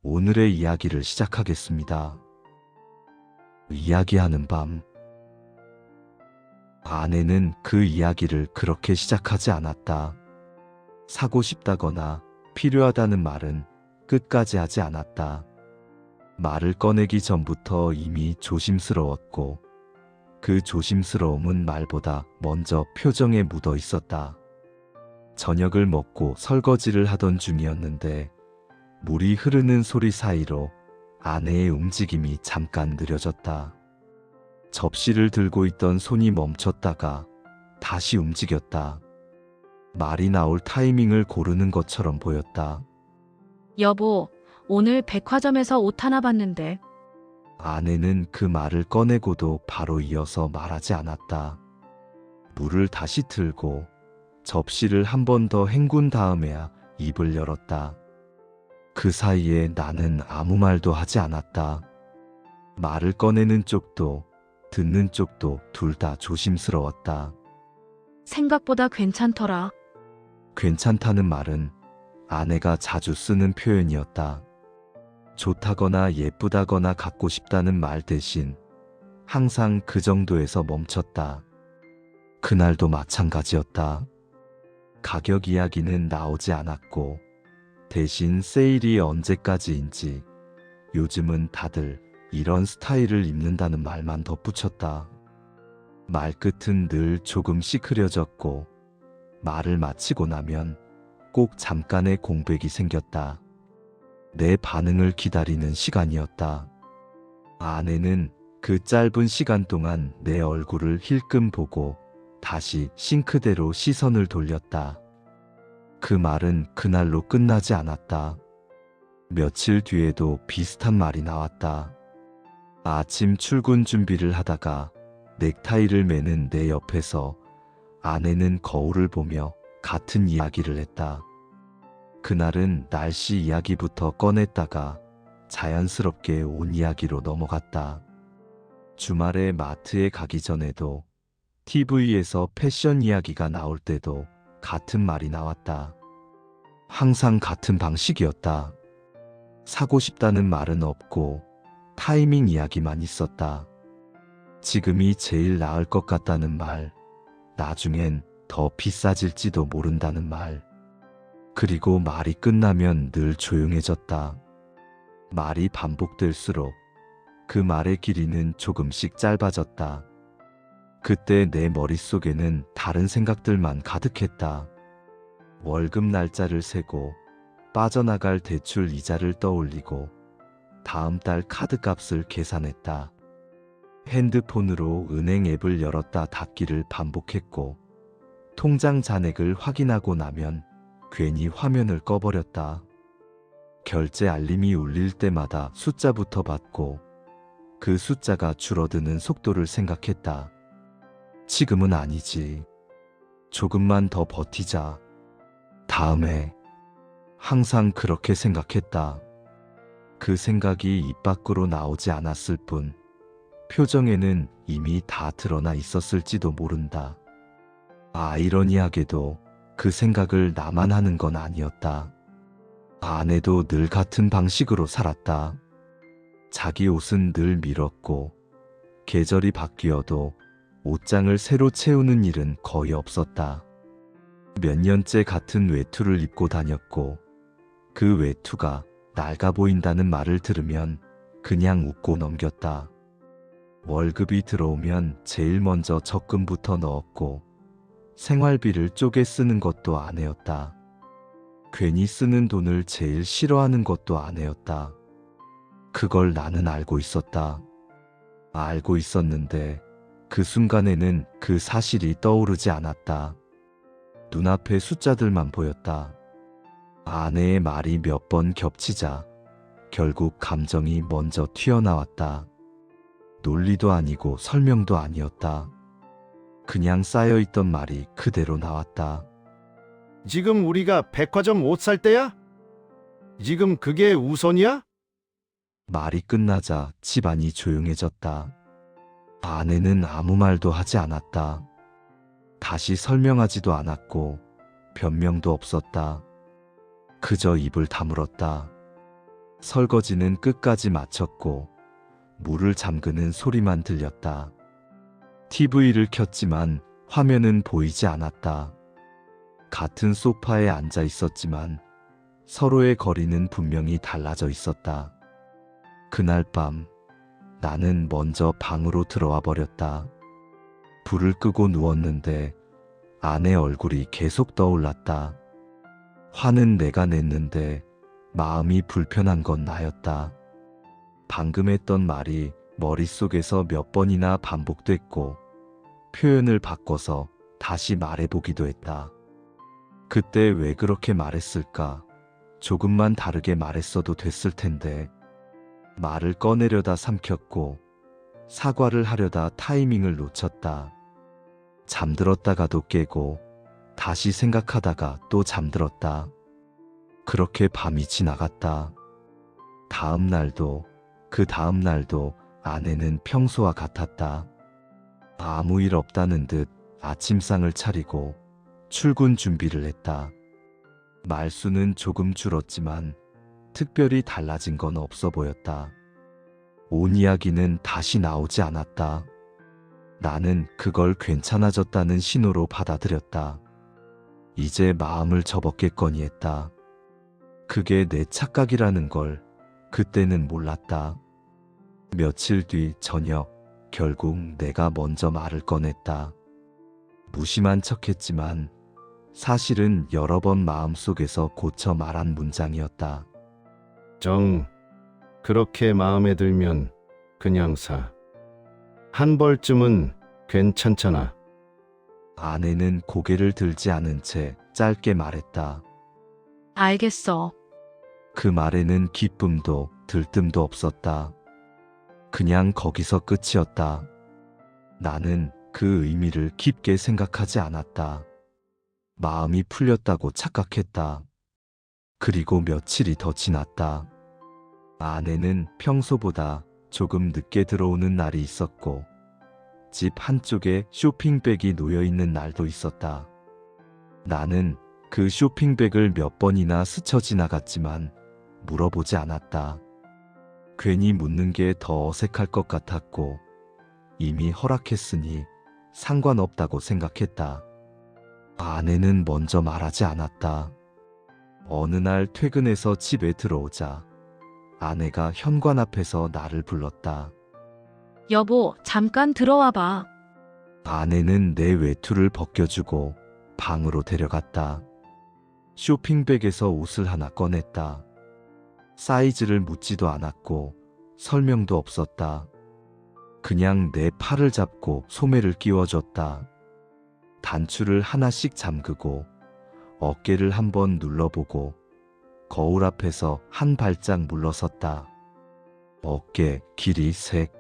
오늘의 이야기를 시작하겠습니다. 이야기하는 밤. 아내는 그 이야기를 그렇게 시작하지 않았다. 사고 싶다거나 필요하다는 말은 끝까지 하지 않았다. 말을 꺼내기 전부터 이미 조심스러웠고, 그 조심스러움은 말보다 먼저 표정에 묻어 있었다. 저녁을 먹고 설거지를 하던 중이었는데, 물이 흐르는 소리 사이로 아내의 움직임이 잠깐 느려졌다. 접시를 들고 있던 손이 멈췄다가 다시 움직였다. 말이 나올 타이밍을 고르는 것처럼 보였다. 여보, 오늘 백화점에서 옷 하나 봤는데. 아내는 그 말을 꺼내고도 바로 이어서 말하지 않았다. 물을 다시 틀고 접시를 한 번 더 헹군 다음에야 입을 열었다. 그 사이에 나는 아무 말도 하지 않았다. 말을 꺼내는 쪽도 듣는 쪽도 둘 다 조심스러웠다. 생각보다 괜찮더라. 괜찮다는 말은 아내가 자주 쓰는 표현이었다. 좋다거나 예쁘다거나 갖고 싶다는 말 대신 항상 그 정도에서 멈췄다. 그날도 마찬가지였다. 가격 이야기는 나오지 않았고, 대신 세일이 언제까지인지, 요즘은 다들 이런 스타일을 입는다는 말만 덧붙였다. 말끝은 늘 조금씩 흐려졌고, 말을 마치고 나면 꼭 잠깐의 공백이 생겼다. 내 반응을 기다리는 시간이었다. 아내는 그 짧은 시간 동안 내 얼굴을 힐끔 보고 다시 싱크대로 시선을 돌렸다. 그 말은 그날로 끝나지 않았다. 며칠 뒤에도 비슷한 말이 나왔다. 아침 출근 준비를 하다가 넥타이를 매는 내 옆에서 아내는 거울을 보며 같은 이야기를 했다. 그날은 날씨 이야기부터 꺼냈다가 자연스럽게 옷 이야기로 넘어갔다. 주말에 마트에 가기 전에도, TV에서 패션 이야기가 나올 때도 같은 말이 나왔다. 항상 같은 방식이었다. 사고 싶다는 말은 없고 타이밍 이야기만 있었다. 지금이 제일 나을 것 같다는 말, 나중엔 더 비싸질지도 모른다는 말, 그리고 말이 끝나면 늘 조용해졌다. 말이 반복될수록 그 말의 길이는 조금씩 짧아졌다. 그때 내 머릿속에는 다른 생각들만 가득했다. 월급 날짜를 세고, 빠져나갈 대출 이자를 떠올리고, 다음 달 카드값을 계산했다. 핸드폰으로 은행 앱을 열었다 닫기를 반복했고, 통장 잔액을 확인하고 나면 괜히 화면을 꺼버렸다. 결제 알림이 울릴 때마다 숫자부터 봤고, 그 숫자가 줄어드는 속도를 생각했다. 지금은 아니지. 조금만 더 버티자. 다음에. 항상 그렇게 생각했다. 그 생각이 입 밖으로 나오지 않았을 뿐, 표정에는 이미 다 드러나 있었을지도 모른다. 아이러니하게도 그 생각을 나만 하는 건 아니었다. 아내도 늘 같은 방식으로 살았다. 자기 옷은 늘 밀었고, 계절이 바뀌어도 옷장을 새로 채우는 일은 거의 없었다. 몇 년째 같은 외투를 입고 다녔고, 그 외투가 낡아 보인다는 말을 들으면 그냥 웃고 넘겼다. 월급이 들어오면 제일 먼저 적금부터 넣었고, 생활비를 쪼개 쓰는 것도 아내였다. 괜히 쓰는 돈을 제일 싫어하는 것도 아내였다. 그걸 나는 알고 있었다. 알고 있었는데 그 순간에는 그 사실이 떠오르지 않았다. 눈앞에 숫자들만 보였다. 아내의 말이 몇 번 겹치자 결국 감정이 먼저 튀어나왔다. 논리도 아니고 설명도 아니었다. 그냥 쌓여있던 말이 그대로 나왔다. 지금 우리가 백화점 옷 살 때야? 지금 그게 우선이야? 말이 끝나자 집안이 조용해졌다. 아내는 아무 말도 하지 않았다. 다시 설명하지도 않았고 변명도 없었다. 그저 입을 다물었다. 설거지는 끝까지 마쳤고 물을 잠그는 소리만 들렸다. TV를 켰지만 화면은 보이지 않았다. 같은 소파에 앉아 있었지만 서로의 거리는 분명히 달라져 있었다. 그날 밤 나는 먼저 방으로 들어와 버렸다. 불을 끄고 누웠는데 아내 얼굴이 계속 떠올랐다. 화는 내가 냈는데 마음이 불편한 건 나였다. 방금 했던 말이 머릿속에서 몇 번이나 반복됐고 표현을 바꿔서 다시 말해보기도 했다. 그때 왜 그렇게 말했을까? 조금만 다르게 말했어도 됐을 텐데. 말을 꺼내려다 삼켰고 사과를 하려다 타이밍을 놓쳤다. 잠들었다가도 깨고 다시 생각하다가 또 잠들었다. 그렇게 밤이 지나갔다. 다음 날도 그 다음 날도 아내는 평소와 같았다. 아무 일 없다는 듯 아침상을 차리고 출근 준비를 했다. 말수는 조금 줄었지만 특별히 달라진 건 없어 보였다. 온 이야기는 다시 나오지 않았다. 나는 그걸 괜찮아졌다는 신호로 받아들였다. 이제 마음을 접었겠거니 했다. 그게 내 착각이라는 걸 그때는 몰랐다. 며칠 뒤 저녁 결국 내가 먼저 말을 꺼냈다. 무심한 척했지만 사실은 여러 번 마음속에서 고쳐 말한 문장이었다. 정, 그렇게 마음에 들면 그냥 사. 한 벌쯤은 괜찮잖아. 아내는 고개를 들지 않은 채 짧게 말했다. 알겠어. 그 말에는 기쁨도 들뜸도 없었다. 그냥 거기서 끝이었다. 나는 그 의미를 깊게 생각하지 않았다. 마음이 풀렸다고 착각했다. 그리고 며칠이 더 지났다. 아내는 평소보다 조금 늦게 들어오는 날이 있었고 집 한쪽에 쇼핑백이 놓여 있는 날도 있었다. 나는 그 쇼핑백을 몇 번이나 스쳐 지나갔지만 물어보지 않았다. 괜히 묻는 게 더 어색할 것 같았고 이미 허락했으니 상관없다고 생각했다. 아내는 먼저 말하지 않았다. 어느 날 퇴근해서 집에 들어오자 아내가 현관 앞에서 나를 불렀다. 여보, 잠깐 들어와 봐. 아내는 내 외투를 벗겨주고 방으로 데려갔다. 쇼핑백에서 옷을 하나 꺼냈다. 사이즈를 묻지도 않았고 설명도 없었다. 그냥 내 팔을 잡고 소매를 끼워줬다. 단추를 하나씩 잠그고 어깨를 한번 눌러보고 거울 앞에서 한 발짝 물러섰다. 어깨, 길이, 색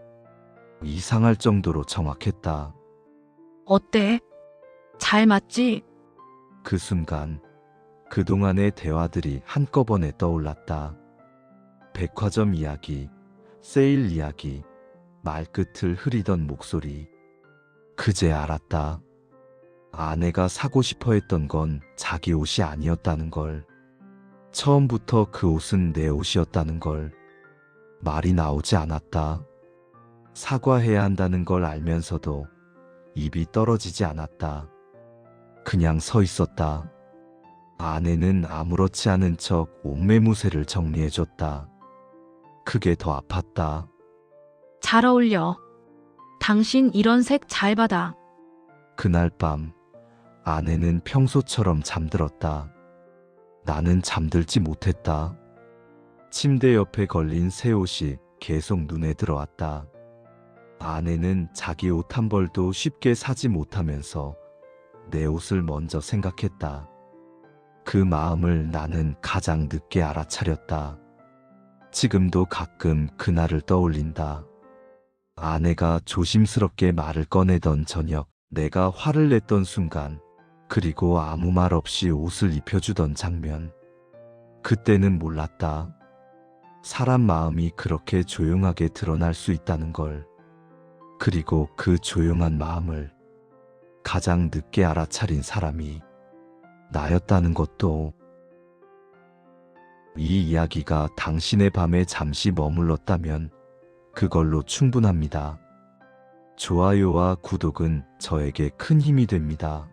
이상할 정도로 정확했다. 어때? 잘 맞지? 그 순간 그동안의 대화들이 한꺼번에 떠올랐다. 백화점 이야기, 세일 이야기, 말끝을 흐리던 목소리. 그제 알았다. 아내가 사고 싶어 했던 건 자기 옷이 아니었다는 걸. 처음부터 그 옷은 내 옷이었다는 걸. 말이 나오지 않았다. 사과해야 한다는 걸 알면서도 입이 떨어지지 않았다. 그냥 서 있었다. 아내는 아무렇지 않은 척 옷매무새를 정리해줬다. 그게 더 아팠다. 잘 어울려. 당신 이런 색 잘 받아. 그날 밤 아내는 평소처럼 잠들었다. 나는 잠들지 못했다. 침대 옆에 걸린 새 옷이 계속 눈에 들어왔다. 아내는 자기 옷 한 벌도 쉽게 사지 못하면서 내 옷을 먼저 생각했다. 그 마음을 나는 가장 늦게 알아차렸다. 지금도 가끔 그날을 떠올린다. 아내가 조심스럽게 말을 꺼내던 저녁, 내가 화를 냈던 순간, 그리고 아무 말 없이 옷을 입혀주던 장면. 그때는 몰랐다. 사람 마음이 그렇게 조용하게 드러날 수 있다는 걸. 그리고 그 조용한 마음을 가장 늦게 알아차린 사람이 나였다는 것도. 이 이야기가 당신의 밤에 잠시 머물렀다면 그걸로 충분합니다. 좋아요와 구독은 저에게 큰 힘이 됩니다.